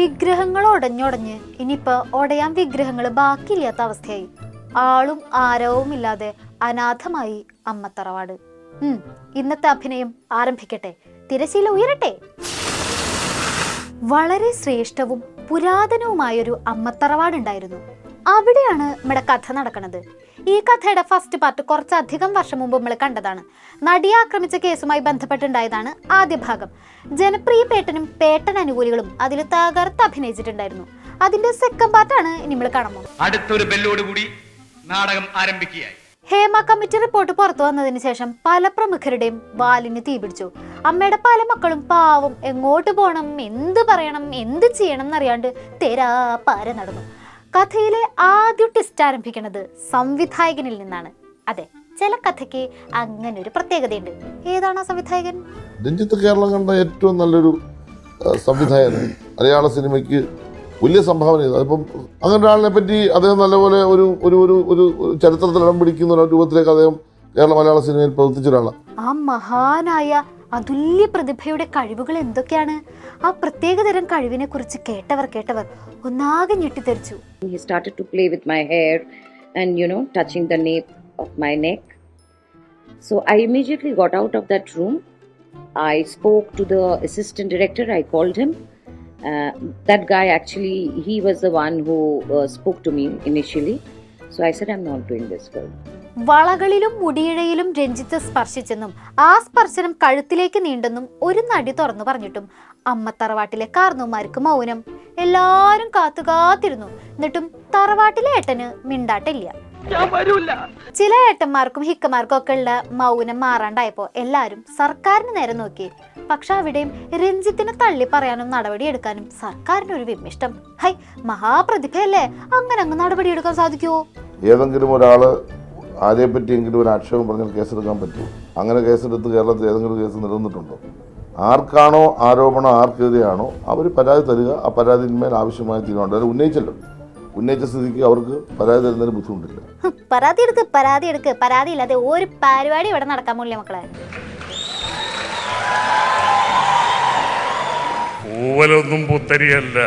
വിഗ്രഹങ്ങൾ ഒടഞ്ഞൊടഞ്ഞ് ഇനിയിപ്പോ ഒടയാൻ വിഗ്രഹങ്ങൾ ബാക്കിയില്ലാത്ത അവസ്ഥയായി. ആളും ആരവവും ഇല്ലാതെ അനാഥമായി അമ്മത്തറവാട്. ഇന്നത്തെ അഭിനയം ആരംഭിക്കട്ടെ, തിരശീല ഉയരട്ടെ. വളരെ ശ്രേഷ്ഠവും പുരാതനവുമായൊരു അമ്മത്തറവാടുണ്ടായിരുന്നു. അവിടെയാണ് നമ്മുടെ കഥ നടക്കുന്നത്. ഈ കഥയുടെ ഫസ്റ്റ് പാർട്ട് കുറച്ചധികം വർഷം മുമ്പ് നമ്മൾ കണ്ടതാണ്. നടിയെ ആക്രമിച്ച കേസുമായി ബന്ധപ്പെട്ടുണ്ടായതാണ് ആദ്യ ഭാഗം. ജനപ്രിയ പേട്ടനും പേട്ടൻ അനുകൂലികളും അതിൽ തകർത്ത് അഭിനയിച്ചിട്ടുണ്ടായിരുന്നു. അതിന്റെ സെക്കൻഡ് പാർട്ടാണ് ഇനി നമ്മൾ കാണുമ്പോൾ. അടുത്തൊരു ബെല്ലോടുകൂടി നാടകം ആരംഭിക്കുകയായി. ഹേമ കമ്മിറ്റി റിപ്പോർട്ട് പുറത്തു വന്നതിന് ശേഷം പല പ്രമുഖരുടെയും വാലിന് തീപിടിച്ചു. അമ്മയുടെ പല മക്കളും പാവം എങ്ങോട്ട് പോകണം, എന്ത് പറയണം, എന്ത് ചെയ്യണം എന്നറിയാണ്ട് തേരാ പാര നടന്നു. കഥയിലെ ആദ്യ ട്വിസ്റ്റ് ആരംഭിക്കുന്നത് സംവിധായകനിൽ നിന്നാണ്. അതെ, ചില കഥയ്ക്ക് അങ്ങനെ ഒരു പ്രത്യേകതയുണ്ട്. ഏതാണ് ആ സംവിധായകൻ? രഞ്ജിത്ത് കേരളം കണ്ട ഏറ്റവും നല്ലൊരു സംവിധായകൻ, മലയാള സിനിമയ്ക്ക് വലിയ സംഭാവന ചെയ്തു. അതിപ്പം അങ്ങനെ ഒരാളിനെ പറ്റി അദ്ദേഹം നല്ലപോലെ ഒരു ഒരു ഒരു ചരിത്രത്തിൽ ഇടം പിടിക്കുന്ന ഒരു രൂപത്തിലേക്ക് അദ്ദേഹം കേരള മലയാള സിനിമയിൽ പ്രവർത്തിച്ച ഒരാളാണ്. ആ മഹാനായ അതുല്യ പ്രതിഭയുടെ കഴിവുകൾ എന്തൊക്കെയാണ്? ആ പ്രത്യേകതരം കഴിവിനെ കുറിച്ച് കേട്ടവർ ഒന്നാകെ ഞെട്ടിത്തെറിച്ചു. He started to play with my hair and touching the nape of my neck. So I immediately got out of that room. I spoke to the assistant director. I called him. That guy actually, he was the one who spoke to me initially. So I said, I'm not doing this film. വളകളിലും മുടിയിഴയിലും Ranjith സ്പർശിച്ചെന്നും ആ സ്പർശനം കഴുത്തിലേക്ക് നീണ്ടെന്നും ഒരു നടി തുറന്നു പറഞ്ഞിട്ടും അമ്മത്തറവാട്ടിലെ കാർന്നോമാർക്ക് മൗനം. എല്ലാരും കാത്തിരുന്നു. എന്നിട്ടും തറവാട്ടിലെ ഏട്ടന് മിണ്ടാട്ടില്ല. ചില ഏട്ടന്മാർക്കും ഹിക്കമാർക്കും ഒക്കെ ഉള്ള മൗനം മാറാണ്ടായപ്പോ എല്ലാരും സർക്കാരിന് നേരെ നോക്കി. പക്ഷെ അവിടെയും രഞ്ജിത്തിനെ തള്ളി പറയാനും നടപടി എടുക്കാനും സർക്കാരിനൊരു വിമിഷ്ടം. ഹൈ, മഹാപ്രതിഭയല്ലേ, അങ്ങനെ അങ്ങ് നടപടി എടുക്കാൻ സാധിക്കുമോ? ഏതെങ്കിലും ഒരാള് ആരെ പറ്റിയെങ്കിലും ഒരു ആക്ഷേപം പറഞ്ഞാൽ കേസെടുക്കാൻ പറ്റുമോ? അങ്ങനെ കേസെടുത്ത് കേരളത്തിൽ ഏതെങ്കിലും കേസ് നിലനിന്നിട്ടുണ്ടോ? ആർക്കാണോ ആരോപണം, ആർക്കെതിരെയാണോ അവർ പരാതി തരിക. ആ പരാതിന്മേൽ ആവശ്യമായ തീരുമാനം ഉന്നയിച്ചല്ലോ. ഉന്നയിച്ച സ്ഥിതിക്ക് അവർക്ക് പരാതി തരുന്നതിന് ബുദ്ധിമുട്ടില്ല. പരാതി എടുക്ക്. പരാതി ഇല്ലാതെ ഒരു പരിപാടി ഇവിടെ നടക്കാൻ പോലില്ല മക്കളെ. പൂവലൊന്നും പുത്തരിയല്ല.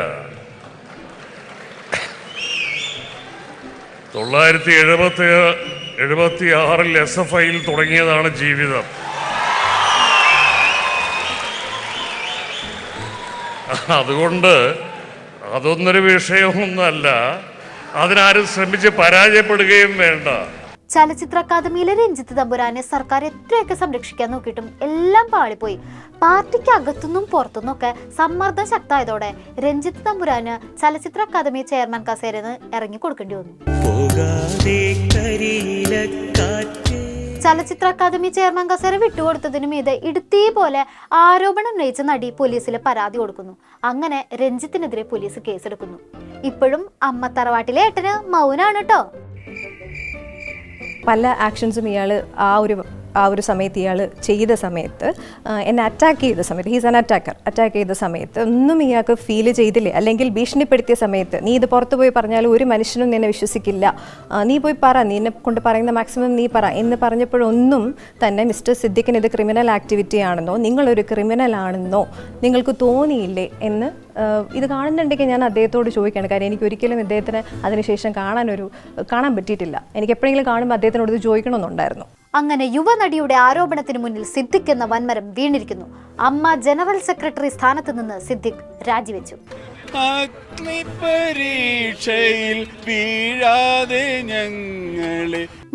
1976 SFIയിൽ തുടങ്ങിയതാണ് ജീവിതം. അതുകൊണ്ട് അതൊന്നൊരു വിഷയമൊന്നുമല്ല. അതിനാരും ശ്രമിച്ച് പരാജയപ്പെടുകയും വേണ്ട. ചലച്ചിത്ര അക്കാദമിയിലെ രഞ്ജിത്ത് തമ്പുരാനെ സർക്കാർ എത്രയൊക്കെ സംരക്ഷിക്കാൻ നോക്കിയിട്ടും എല്ലാം പാളിപ്പോയി. പാർട്ടിക്ക് അകത്തുനിന്നും പുറത്തുനിന്നും ഒക്കെ സമ്മർദ്ദം ശക്തമായതോടെ രഞ്ജിത്ത് തമ്പുരാന് ചലച്ചിത്ര അക്കാദമി ചെയർമാൻ കസേരന്ന് ഇറങ്ങി കൊടുക്കേണ്ടി വന്നു. ചലച്ചിത്ര അക്കാദമി ചെയർമാൻ കസേര വിട്ടുകൊടുത്തതിനു മീതെ ഇടുത്തീ പോലെ ആരോപണം ഉന്നയിച്ച നടി പോലീസിൽ പരാതി കൊടുക്കുന്നു. അങ്ങനെ രഞ്ജിത്തിനെതിരെ പോലീസ് കേസെടുക്കുന്നു. ഇപ്പോഴും അമ്മത്തറവാട്ടിലെ ഏട്ടന് മൗനാണ് കേട്ടോ. പല ആക്ഷൻസും ഇയാൾ ആ ഒരു സമയത്ത് ഇയാൾ ചെയ്ത സമയത്ത് എന്നെ അറ്റാക്ക് ചെയ്ത സമയത്ത്, ഹീസ് ആൻ അറ്റാക്ക് ചെയ്ത സമയത്ത് ഒന്നും ഇയാൾക്ക് ഫീൽ ചെയ്തില്ലേ? അല്ലെങ്കിൽ ഭീഷണിപ്പെടുത്തിയ സമയത്ത് നീ ഇത് പുറത്തു പോയി പറഞ്ഞാലും ഒരു മനുഷ്യനും നിന്നെ വിശ്വസിക്കില്ല, നീ പോയി പറ, നീ എന്നെ കൊണ്ട് പറയുന്ന മാക്സിമം നീ പറ എന്ന് പറഞ്ഞപ്പോഴൊന്നും തന്നെ മിസ്റ്റർ സിദ്ദിഖിന് ഇത് ക്രിമിനൽ ആക്ടിവിറ്റി ആണെന്നോ നിങ്ങളൊരു ക്രിമിനൽ ആണെന്നോ നിങ്ങൾക്ക് തോന്നിയില്ലേ എന്ന് ഇത് കാണുന്നുണ്ടെങ്കിൽ ഞാൻ അദ്ദേഹത്തോട് ചോദിക്കുകയാണ്. കാര്യം എനിക്ക് ഒരിക്കലും ഇദ്ദേഹത്തിന് അതിനുശേഷം കാണാൻ പറ്റിയിട്ടില്ല. എനിക്ക് എപ്പോഴെങ്കിലും കാണുമ്പോൾ അദ്ദേഹത്തിനോട് ഇത് ചോദിക്കണമെന്നുണ്ടായിരുന്നു. അങ്ങനെ യുവനടിയുടെ ആരോപണത്തിന് മുന്നിൽ സിദ്ദിഖ് എന്ന വൻമരം വീണിരിക്കുന്നു. അമ്മ ജനറൽ സെക്രട്ടറി സ്ഥാനത്ത് നിന്ന് സിദ്ദിഖ് രാജിവെച്ചു.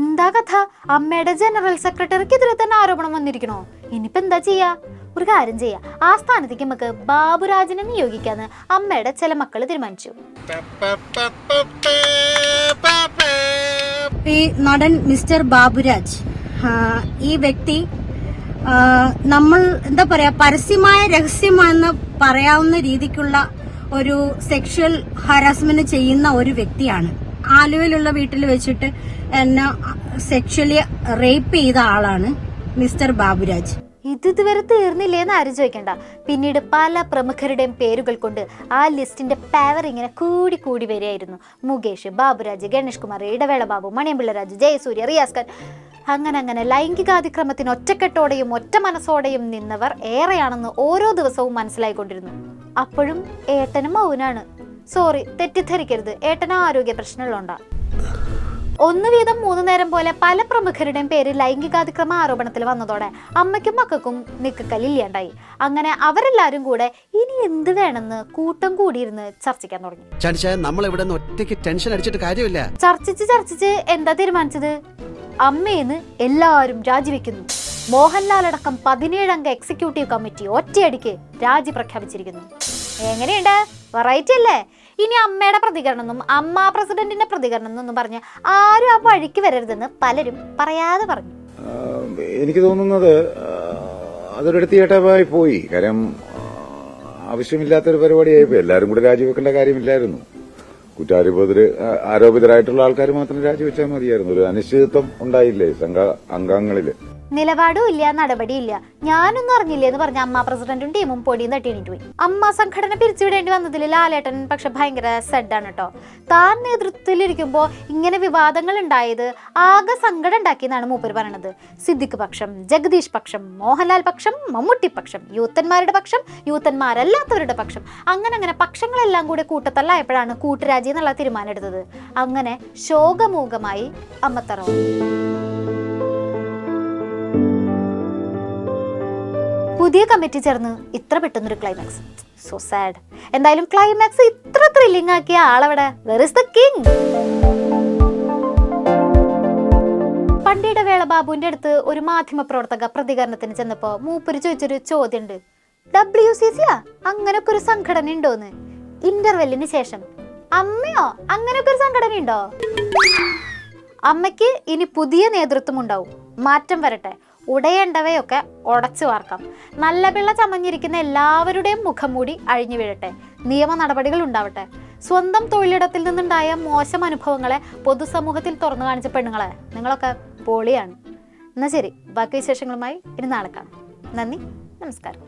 എന്താ കഥ? അമ്മയുടെ ജനറൽ സെക്രട്ടറിക്കെതിരെ തന്നെ ആരോപണം വന്നിരിക്കണോ? ഇനിയിപ്പോ എന്താ ചെയ്യാ? ഒരു കാര്യം ചെയ്യാം, ആ സ്ഥാനത്തേക്ക് നമുക്ക് ബാബുരാജിനെ നിയോഗിക്കാന്ന് അമ്മയുടെ ചില മക്കൾ തീരുമാനിച്ചു. ഈ നടൻ മിസ്റ്റർ ബാബുരാജ്, ഈ വ്യക്തി നമ്മൾ എന്താ പറയാ, പരസ്യമായ രഹസ്യമെന്ന് പറയാവുന്ന രീതിക്കുള്ള ഒരു സെക്ഷൽ ഹറാസ്മെന്റ് ചെയ്യുന്ന ഒരു വ്യക്തിയാണ്. ആലുവയിലുള്ള വീട്ടിൽ വെച്ചിട്ട് എന്നെ സെക്ഷലി റേപ്പ് ചെയ്ത ആളാണ് മിസ്റ്റർ ബാബുരാജ്. ഇതുവരെ തീർന്നില്ലേന്ന് ആരും ചോദിക്കണ്ട. പിന്നീട് പല പ്രമുഖരുടെയും പേരുകൾ കൊണ്ട് ആ ലിസ്റ്റിന്റെ പവർ ഇങ്ങനെ കൂടി വരികയായിരുന്നു. മുകേഷ്, ബാബുരാജ്, ഗണേഷ് കുമാർ, ഇടവേള ബാബു, മണിയമ്പിള്ള രാജു, ജയസൂര്യ, റിയാസ് ഖാൻ, അങ്ങനെ ലൈംഗികാതിക്രമത്തിന് ഒറ്റക്കെട്ടോടെയും ഒറ്റ മനസ്സോടെയും നിന്നവർ ഏറെയാണെന്ന് ഓരോ ദിവസവും മനസ്സിലായിക്കൊണ്ടിരുന്നു. അപ്പോഴും ഏട്ടന് മൗനാണ്. സോറി, തെറ്റിദ്ധരിക്കരുത്, ഏട്ടന് ആരോഗ്യ പ്രശ്നമുള്ളതുകൊണ്ടാ. 1 വീതം 3 നേരം പോലെ പല പ്രമുഖരുടെയും പേര് ലൈംഗികാതിക്രമ ആരോപണത്തിൽ വന്നതോടെ അമ്മയ്ക്കും മക്കൾക്കും നിക്കക്കല്ലില്ലാണ്ടായി. അങ്ങനെ അവരെല്ലാരും കൂടെ ഇനി എന്ത് വേണമെന്ന് കൂട്ടം കൂടിയിരുന്ന് ചർച്ചിക്കാൻ തുടങ്ങി. ചർച്ചിച്ച് എന്താ തീരുമാനിച്ചത്? അമ്മേന്ന് എല്ലാവരും രാജിവെക്കുന്നു. മോഹൻലാൽ അടക്കം 17 അംഗ എക്സിക്യൂട്ടീവ് കമ്മിറ്റി ഒറ്റയടിക്ക് രാജി പ്രഖ്യാപിച്ചിരിക്കുന്നു. എങ്ങനെയുണ്ട്? വെറൈറ്റി അല്ലേ? ഇനി അമ്മയുടെ പ്രതികരണം എന്നും അമ്മ പ്രസിഡന്റിന്റെ പ്രതികരണം എന്നും പറഞ്ഞ് ആരും ആ വഴിക്ക് വരരുതെന്ന് പലരും പറയാതെ പറഞ്ഞു. എനിക്ക് തോന്നുന്നത് അതൊരു എടുത്തിയേട്ടമായി പോയി. കാര്യം ആവശ്യമില്ലാത്തൊരു പരിപാടിയായിപ്പോ എല്ലാവരും കൂടെ രാജിവെക്കേണ്ട കാര്യമില്ലായിരുന്നു. ആരോപിതരായിട്ടുള്ള ആൾക്കാർ മാത്രം രാജിവെച്ചാൽ മതിയായിരുന്നു. ഒരു അനിശ്ചിതത്വം ഉണ്ടായില്ലേ അംഗങ്ങളില്? നിലപാടും ഇല്ല, നടപടിയില്ല. ഞാനൊന്നും അറിഞ്ഞില്ലേ എന്ന് പറഞ്ഞ അമ്മ പ്രസിഡന്റും ടീമും പൊടിയും തട്ടിയിട്ട് പോയി. അമ്മ സംഘടന പിരിച്ചുവിടേണ്ടി വന്നതിൽ ലാലേട്ടൻ പക്ഷെ ഭയങ്കര സെഡാണ് കേട്ടോ. താൻ നേതൃത്വത്തിലിരിക്കുമ്പോ ഇങ്ങനെ വിവാദങ്ങൾ ഉണ്ടായത് ആകെ സങ്കടം ഉണ്ടാക്കിയെന്നാണ് മൂപ്പര് പറയണത്. സിദ്ദിഖ് പക്ഷം, ജഗദീഷ് പക്ഷം, മോഹൻലാൽ പക്ഷം, മമ്മൂട്ടി പക്ഷം, യൂത്തന്മാരുടെ പക്ഷം, യൂത്തന്മാരല്ലാത്തവരുടെ പക്ഷം, അങ്ങനെ പക്ഷങ്ങളെല്ലാം കൂടി കൂട്ടത്തല്ലായപ്പോഴാണ് കൂട്ടുരാജി എന്നുള്ള തീരുമാനം എടുത്തത്. അങ്ങനെ ശോകമൂകമായി അമ്മത്തറവാടി. പുതിയ കമ്മിറ്റി ചേർന്ന് ഇത്ര പെട്ടെന്നൊരു ക്ലൈമാക്സ്. So sad. എന്തായാലും ക്ലൈമാക്സ് ഇത്ര ത്രില്ലിംഗ് ആക്കിയ ആളവിടെ. Where is the king? പണ്ടിയുടെ വേള ബാബുവിന്റെ അടുത്ത് ഒരു മാധ്യമ പ്രവർത്തക പ്രതികരണത്തിന് ചെന്നപ്പോ മൂപ്പര് ചോദിച്ചൊരു ചോദ്യമുണ്ട്. WCC അങ്ങനൊക്കെ ഒരു സംഘടന ഉണ്ടോന്ന്. ഇന്റർവെല്ലിന് ശേഷം അമ്മയോ അങ്ങനൊക്കെ ഒരു സംഘടന ഉണ്ടോ? അമ്മയ്ക്ക് ഇനി പുതിയ നേതൃത്വം ഉണ്ടാവും. മാറ്റം വരട്ടെ. ഉടയേണ്ടവയൊക്കെ ഉടച്ചു വാർക്കാം. നല്ല പിള്ള ചമഞ്ഞിരിക്കുന്ന എല്ലാവരുടെയും മുഖം മൂടി അഴിഞ്ഞു വീഴട്ടെ. നിയമ നടപടികൾ ഉണ്ടാവട്ടെ. സ്വന്തം തൊഴിലിടത്തിൽ നിന്നുണ്ടായ മോശം അനുഭവങ്ങളെ പൊതുസമൂഹത്തിൽ തുറന്നു കാണിച്ച പെണ്ണുങ്ങളെ നിങ്ങളൊക്കെ പൊളിയാണ്. എന്നാൽ ശരി, ബാക്കി വിശേഷങ്ങളുമായി ഇനി നാളെ കാണാം. നന്ദി, നമസ്കാരം.